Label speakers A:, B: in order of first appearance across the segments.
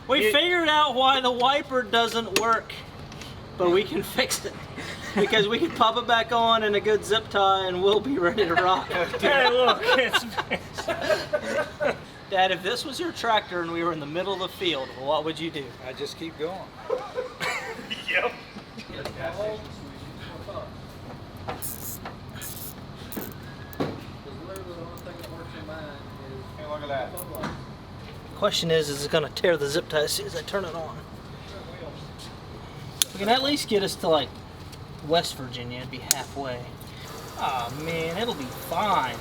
A: We figured out why the wiper doesn't work, but we can fix it. Because we can pop it back on in a good zip tie and we'll be ready to rock.
B: Hey, look, it's
A: Dad, if this was your tractor and we were in the middle of the field, what would you do?
C: I just keep going.
B: Yep.
C: Look at that.
A: Question is it going to tear the zip tie as soon as I turn it on? We can at least get us to like West Virginia. It'd be halfway. Oh man, it'll be fine.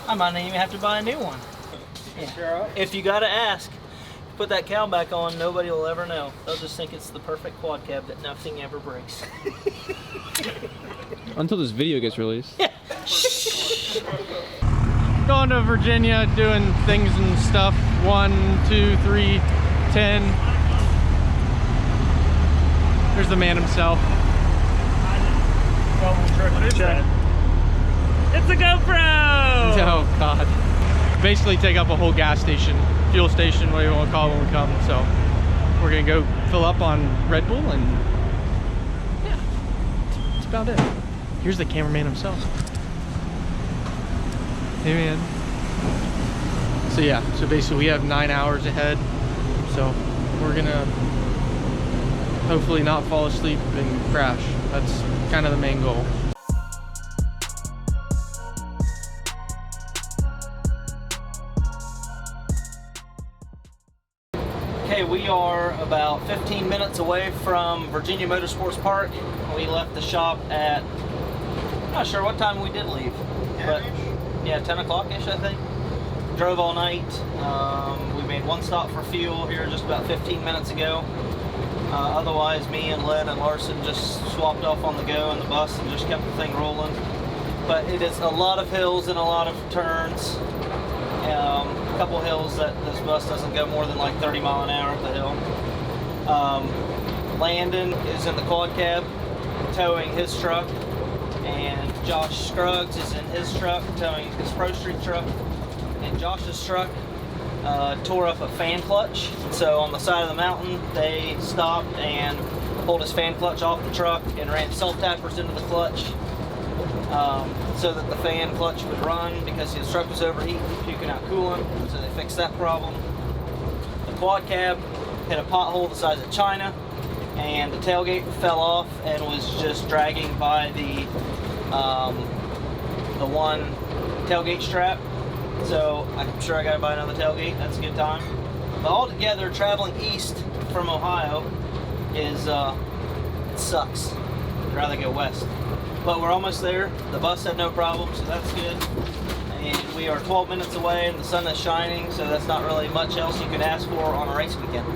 A: I might not even have to buy a new one. Yeah. If you gotta ask, put that cow back on, nobody will ever know. They'll just think it's the perfect quad cab that nothing ever breaks.
D: Until this video gets released.
A: Yeah.
D: Going to Virginia, doing things and stuff. 1, 2, 3, 10. There's the man himself.
B: What is that? It's a GoPro!
D: Oh God. Basically take up a whole gas station, fuel station, whatever you want to call it when we come. So we're gonna go fill up on Red Bull and yeah, that's about it. Here's the cameraman himself. Hey man. So yeah, so basically we have 9 hours ahead. So we're gonna hopefully not fall asleep and crash. That's kind of the main goal.
A: Okay, we are about 15 minutes away from Virginia Motorsports Park. We left the shop at, I'm not sure what time we did leave, but yeah, 10 o'clock-ish I think. Drove all night. We made one stop for fuel here just about 15 minutes ago. Otherwise, me and Lynn and Larson just swapped off on the go in the bus and just kept the thing rolling. But it is a lot of hills and a lot of turns. A couple hills that this bus doesn't go more than like 30 mile an hour up the hill. Landon is in the quad cab towing his truck, and Josh Scruggs is in his truck towing his Pro Street truck. And Josh's truck tore up a fan clutch, so on the side of the mountain they stopped and pulled his fan clutch off the truck and ran self-tappers into the clutch so that the fan clutch would run because his truck was overheating, puking out coolant, so they fixed that problem. The quad cab hit a pothole the size of China, and the tailgate fell off and was just dragging by the one tailgate strap. So I'm sure I gotta buy another tailgate. That's a good time. But altogether, traveling east from Ohio is it sucks. I'd rather go west. But we're almost there. The bus had no problem, so that's good. And we are 12 minutes away, and the sun is shining, so that's not really much else you could ask for on a race weekend.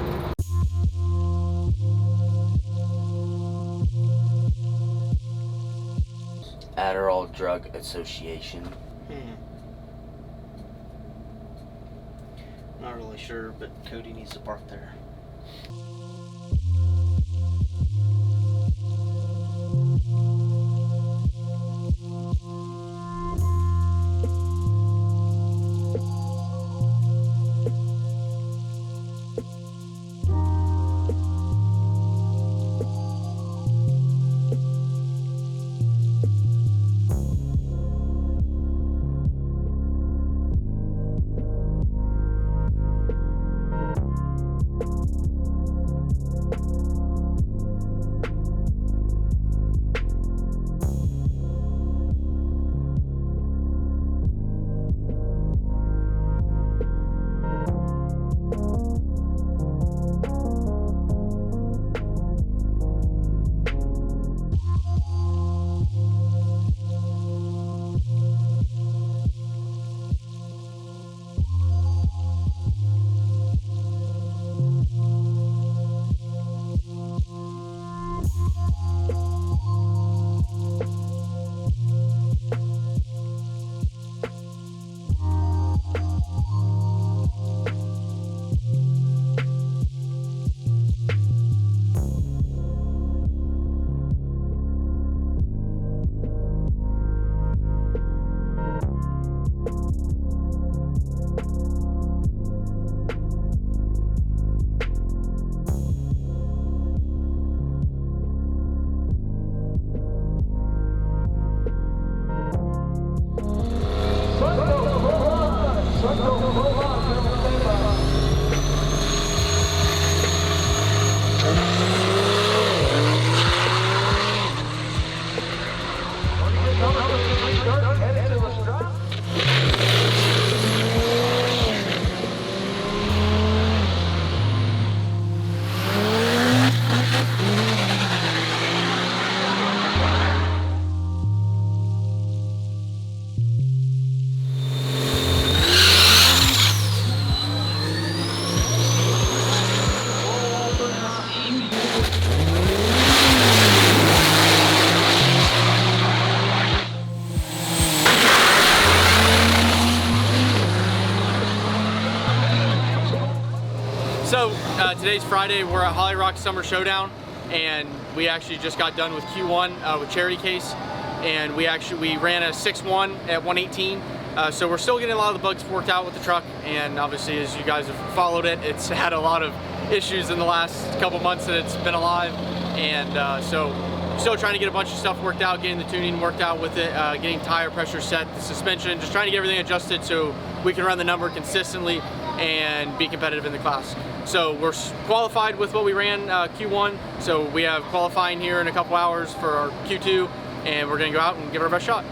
E: Adderall Drug Association.
A: Not really sure, but Cody needs to park there.
D: Today's Friday. We're at Hollyrock Summer Showdown, and we actually just got done with Q1 with Charity Case, and we ran a 6.1 at 118. So we're still getting a lot of the bugs worked out with the truck, and obviously, as you guys have followed it, it's had a lot of issues in the last couple months that it's been alive, and so still trying to get a bunch of stuff worked out, getting the tuning worked out with it, getting tire pressure set, the suspension, just trying to get everything adjusted so we can run the number consistently and be competitive in the class. So we're qualified with what we ran Q1, so we have qualifying here in a couple hours for our Q2, and we're gonna go out and give it our best shot.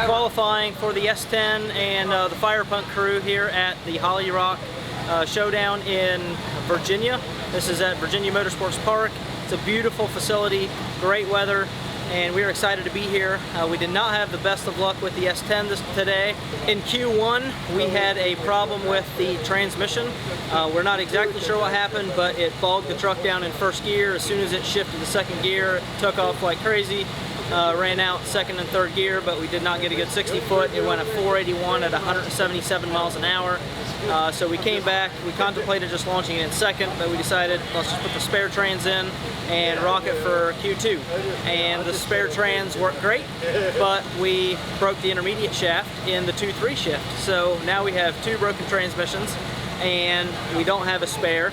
A: Qualifying for the S10 and the Firepunk crew here at the Hollyrock Showdown in Virginia. This is at Virginia Motorsports Park. It's a beautiful facility, great weather, and we are excited to be here. We did not have the best of luck with the S10 today. In Q1, we had a problem with the transmission. We're not exactly sure what happened, but it bogged the truck down in first gear. As soon as it shifted to second gear, it took off like crazy. Ran out second and third gear, but we did not get a good 60 foot. It went at 481 at 177 miles an hour. So we came back, we contemplated just launching it in second, but we decided let's just put the spare trans in and rock it for Q2. And the spare trans worked great, but we broke the intermediate shaft in the 2-3 shift. So now we have 2 broken transmissions and we don't have a spare.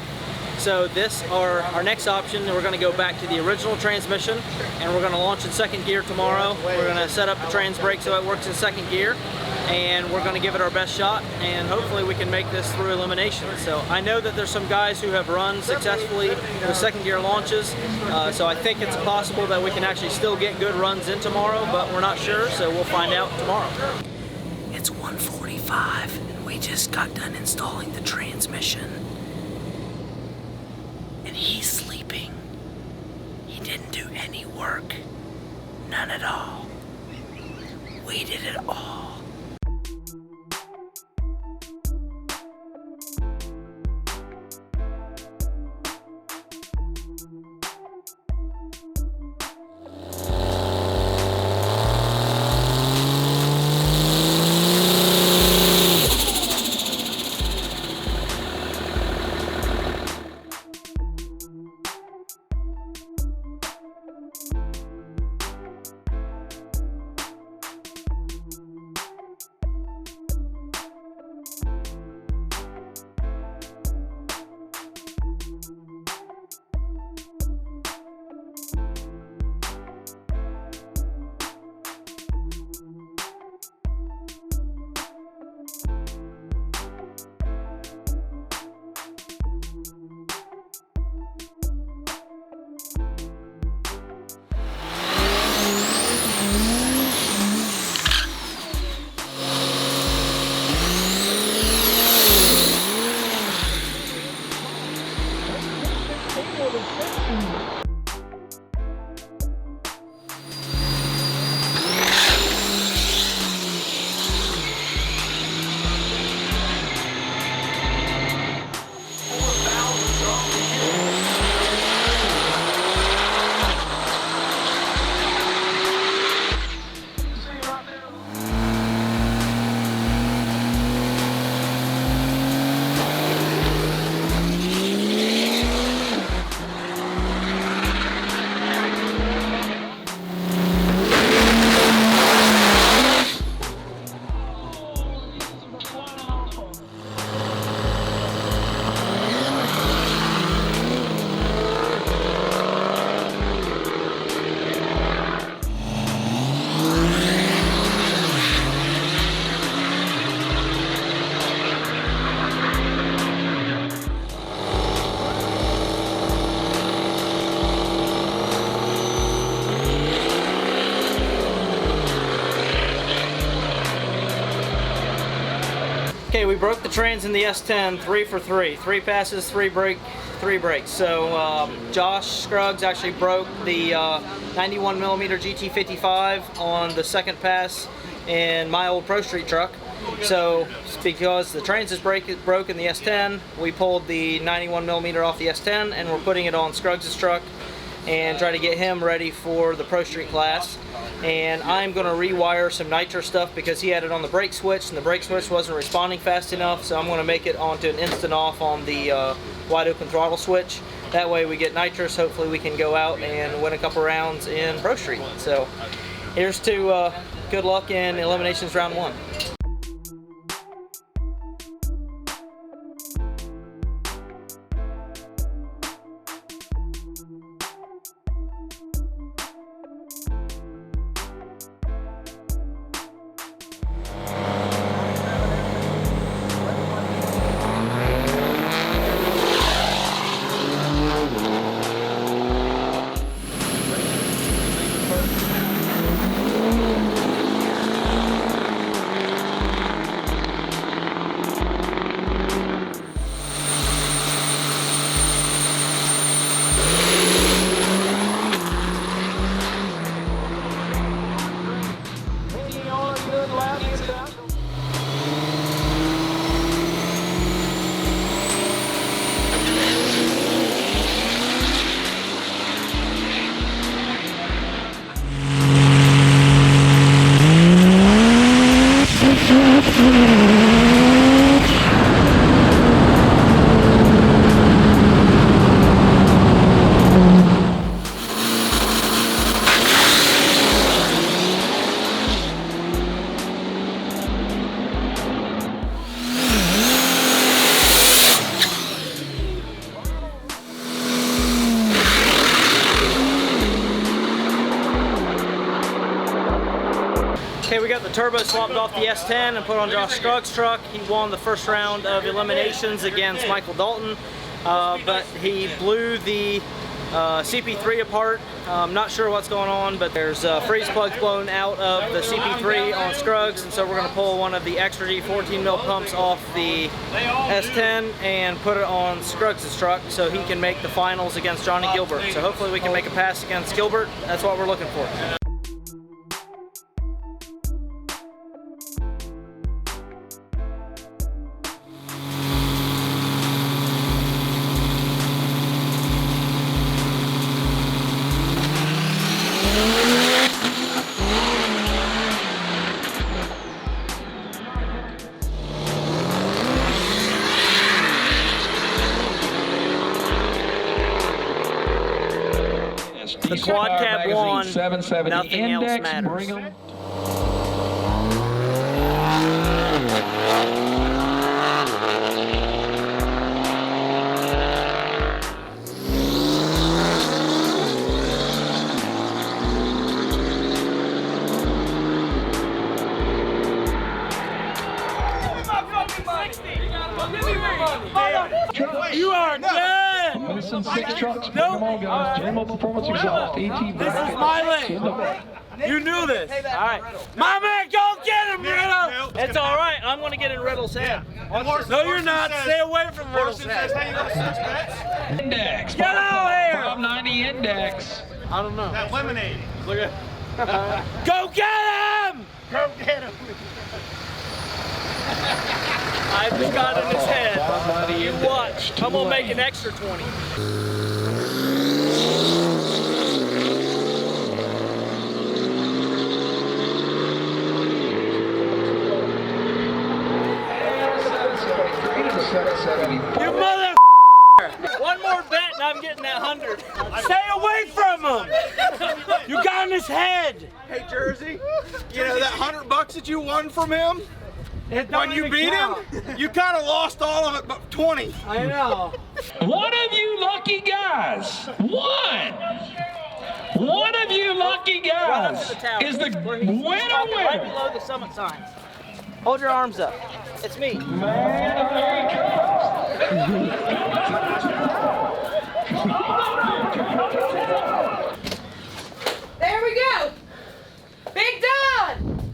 A: So this our next option. We're going to go back to the original transmission, and we're going to launch in second gear tomorrow. We're going to set up the trans brake so it works in second gear, and we're going to give it our best shot, and hopefully we can make this through elimination. So I know that there's some guys who have run successfully with second gear launches, so I think it's possible that we can actually still get good runs in tomorrow, but we're not sure, so we'll find out tomorrow.
E: It's 1:45, and we just got done installing the transmission. And he's sleeping. He didn't do any work. None at all. We did it all.
A: Okay, we broke the trans in the S10 3 for 3. 3 passes, 3 brakes. So Josh Scruggs actually broke the 91mm GT55 on the second pass in my old Pro Street truck. So because the trans is broke in the S10, we pulled the 91mm off the S10 and we're putting it on Scruggs' truck and try to get him ready for the Pro Street class. And I'm going to rewire some nitro stuff because he had it on the brake switch and the brake switch wasn't responding fast enough, so I'm going to make it onto an instant off on the wide open throttle switch. That way we get nitrous, hopefully we can go out and win a couple rounds in Pro Street. So here's to good luck in eliminations round 1. Okay, we got the turbo swapped off the S10 and put on Josh Scruggs' truck. He won the first round of eliminations against Michael Dalton, but he blew the CP3 apart. I'm not sure what's going on, but there's freeze plugs blown out of the CP3 on Scruggs, and so we're going to pull one of the extra G 14mm pumps off the S10 and put it on Scruggs' truck so he can make the finals against Johnny Gilbert. So hopefully we can make a pass against Gilbert. That's what we're looking for. The quad cab won, nothing else matters.
B: You are dead!
C: Wilson, 6 trucks.
B: No
C: Come on, guys. General Performance Exhaust. AT.
F: This is my lane. You knew this.
A: All right.
F: My man, go get him, Riddle.
A: It's all right. I'm going to get in Riddle's head.
F: No, you're not. Stay away from Riddle's head.
C: Index.
F: Get out of here.
C: 590 index.
F: I don't know.
B: That lemonade.
F: Look at. Go get him.
B: Go get him.
A: I just got in his head. You watch. I'm going to make an extra 20.
F: You mother.
A: One more bet and I'm getting that 100.
F: Stay away from him. You got in his head.
G: Hey Jersey, you know that $100 that you won from him? When you beat him, you kind of lost all of it but 20.
F: I know.
C: One of you lucky guys. One of you lucky
A: Right up
C: guys
A: to the tower.
C: is the
A: Where he's
C: winner
A: talking right
C: winner.
A: below the summit signs. Hold your arms up. It's me.
C: Man, here he comes.
H: There we go. Big Don.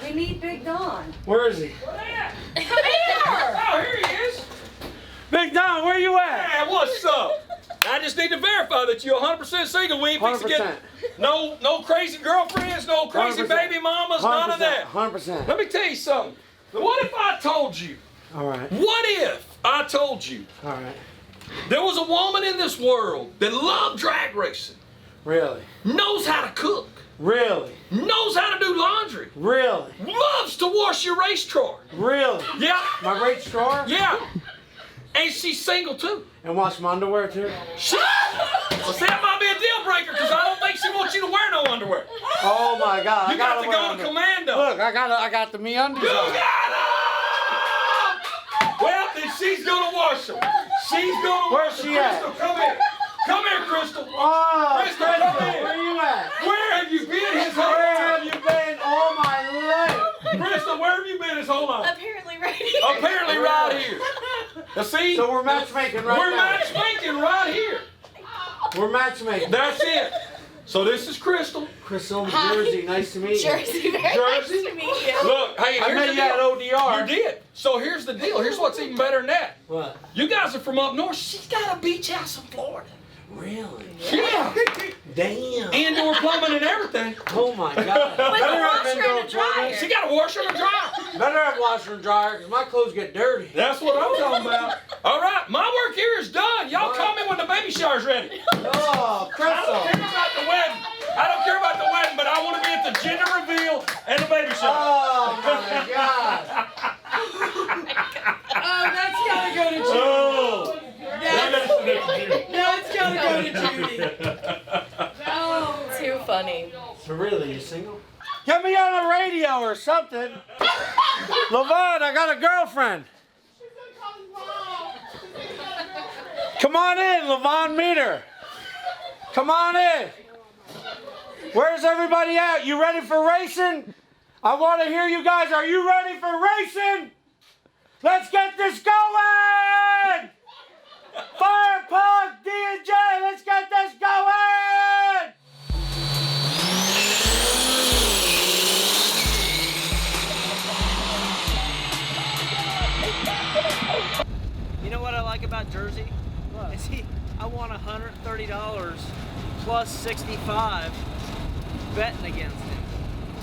H: We need Big Don.
F: Where is he?
H: Come here.
I: Oh, here he is.
F: Big Don, where you at?
I: Hey, what's up? I just need to verify that you're 100% single. We ain't fixing to get no crazy girlfriends, no crazy
F: 100%.
I: baby mamas, none of that.
F: 100%.
I: Let me tell you something. What if I told you?
F: All right.
I: What if I told you
F: All right.
I: there was a woman in this world that loved drag racing,
F: Really?
I: knows how to cook,
F: Really?
I: knows how to do laundry,
F: Really?
I: loves to wash your race car?
F: Really?
I: Yeah.
F: My race drawer?
I: Yeah. And she's single too.
F: And wash my underwear too?
I: Shit! Well, see, that might be a deal breaker because I don't think she wants you to wear no underwear.
F: Oh my God!
I: You got to go to commando.
F: Look, I got the me undies
I: You
F: on.
I: got them! Well, then she's gonna wash them. She's gonna
F: Where's
I: wash them.
F: she at?
I: Crystal, come here. Come here, Crystal.
F: Oh,
I: Crystal,
F: Crystal,
I: come here.
F: where you at?
I: Where have you been his whole
F: Where
I: life?
F: have you been all my life?
I: Crystal, where have you been his whole life?
H: Apparently right here.
I: Apparently right here. Now see?
F: So we're matchmaking right
I: We're
F: now.
I: matchmaking right here.
F: We're matchmaking.
I: That's it. So this is Crystal.
F: Crystal, Jersey, nice to meet you.
H: Jersey, very nice to meet you.
I: Look, hey,
F: I
I: here's
F: met
I: the
F: you at
I: deal.
F: ODR.
I: You did. So here's the deal. Here's what's even better than that.
F: What?
I: You guys are from up north. She's got a beach house in Florida.
F: Really?
I: Yeah.
F: Damn.
I: Indoor plumbing and everything.
F: Oh my God.
H: With a
F: Better have
H: washer
F: indoor
H: and a dryer.
F: plumbing.
I: She got a washer and a dryer.
F: Better have washer and dryer because my clothes get dirty.
I: That's what I'm talking about. All right, my work here is done. Y'all call me when the baby shower's ready.
F: Oh,
I: I don't care
F: Crystal.
I: about the wedding. I don't care about the wedding, but I want to be at the gender reveal and the baby shower.
F: Oh my God.
H: Oh, that's gotta go to Judy.
I: Oh.
H: That's gotta go to Judy. Oh, too funny.
F: So really, you single? Get me on the radio or something. Lavon, I got a girlfriend. Come on in, Lavon, meet her. Come on in. Where's everybody at? You ready for racing? I want to hear you guys. Are you ready for racing? Let's get this going! Firepunk, D&J, let's get this going!
A: You know what I like about Jersey? What? Is I won $130 plus 65 betting against him.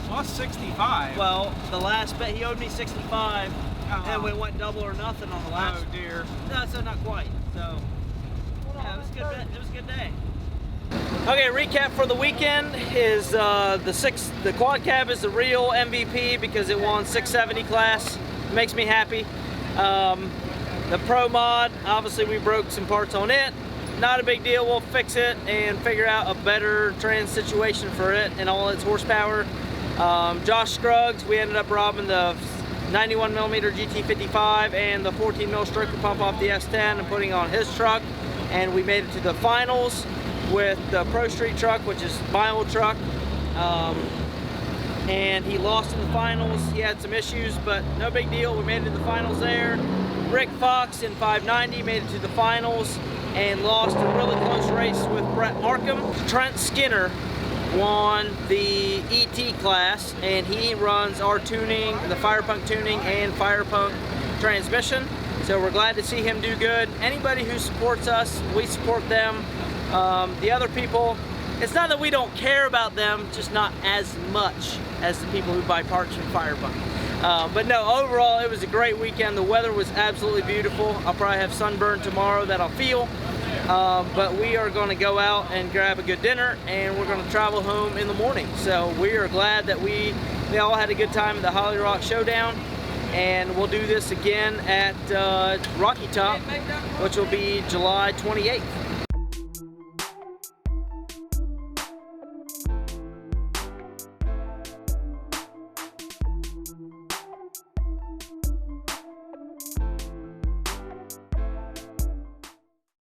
G: Plus 65.
A: Well, the last bet he owed me 65, and we went double or nothing on the last.
G: Oh dear.
A: No, so not quite. So yeah, it was a good bet. It was a good day. Okay, recap for the weekend is the quad cab is the real MVP because it won 670 class. It makes me happy. The Pro Mod, obviously we broke some parts on it. Not a big deal, we'll fix it and figure out a better trans situation for it and all its horsepower. Josh Scruggs, we ended up robbing the 91mm GT55 and the 14mm stroker pump off the S10 and putting on his truck. And we made it to the finals with the Pro Street truck, which is my old truck. And he lost in the finals. He had some issues, but no big deal. We made it to the finals there. Rick Fox in 590 made it to the finals. and lost a really close race with Brett Markham. Trent Skinner won the ET class, and he runs our tuning, the Firepunk tuning and Firepunk transmission. So we're glad to see him do good. Anybody who supports us, we support them. The other people, it's not that we don't care about them, just not as much as the people who buy parts from Firepunk. But no, overall it was a great weekend. The weather was absolutely beautiful. I'll probably have sunburn tomorrow that I'll feel. But we are going to go out and grab a good dinner, and we're going to travel home in the morning. So we are glad that we all had a good time at the Hollyrock Showdown, and we'll do this again at Rocky Top, which will be July 28th.